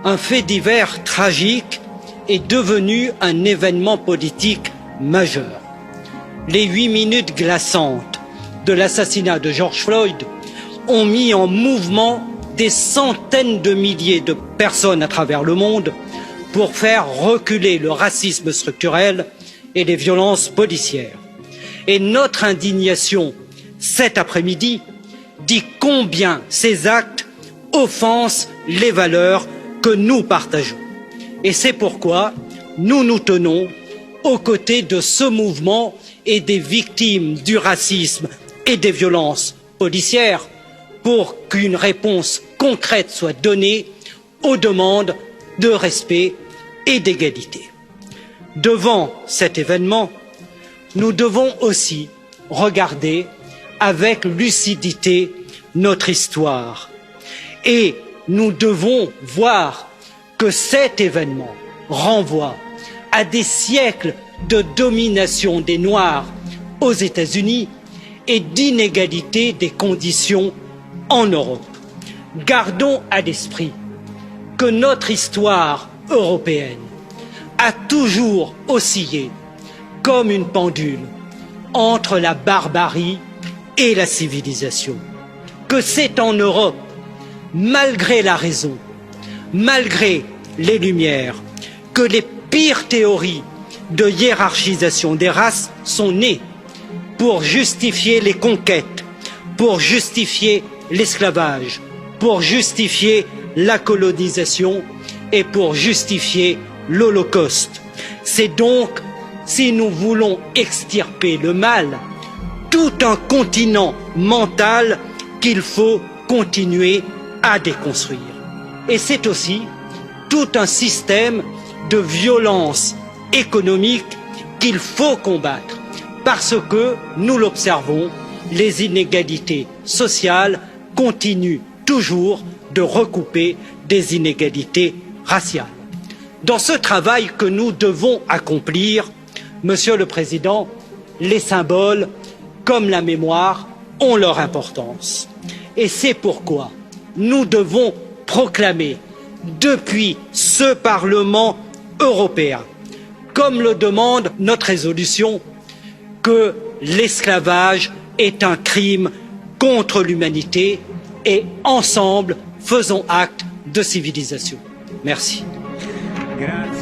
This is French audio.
un fait divers tragique est devenu un événement politique majeur. Les 8 minutes glaçantes de l'assassinat de George Floyd ont mis en mouvement des centaines de milliers de personnes à travers le monde pour faire reculer le racisme structurel et les violences policières. Et notre indignation cet après-midi dit combien ces actes offensent les valeurs que nous partageons. Et c'est pourquoi nous nous tenons aux côtés de ce mouvement et des victimes du racisme et des violences policières pour qu'une réponse concrète soit donnée aux demandes de respect et d'égalité. Devant cet événement, nous devons aussi regarder avec lucidité notre histoire et nous devons voir que cet événement renvoie à des siècles de domination des Noirs aux États-Unis et d'inégalité des conditions en Europe. Gardons à l'esprit que notre histoire européenne a toujours oscillé comme une pendule entre la barbarie et la civilisation. Que c'est en Europe, malgré la raison, malgré les Lumières, que les pires théories de hiérarchisation des races sont nées pour justifier les conquêtes, pour justifier l'esclavage, pour justifier la colonisation et pour justifier l'Holocauste. C'est donc, si nous voulons extirper le mal, tout un continent mental qu'il faut continuer à déconstruire. Et c'est aussi tout un système de violence économique qu'il faut combattre parce que, nous l'observons, les inégalités sociales continuent toujours de recouper des inégalités raciales. Dans ce travail que nous devons accomplir, Monsieur le Président, les symboles, comme la mémoire, ont leur importance. Et c'est pourquoi nous devons proclamer depuis ce Parlement européen, comme le demande notre résolution, que l'esclavage est un crime contre l'humanité et ensemble faisons acte de civilisation. Merci. Grazie.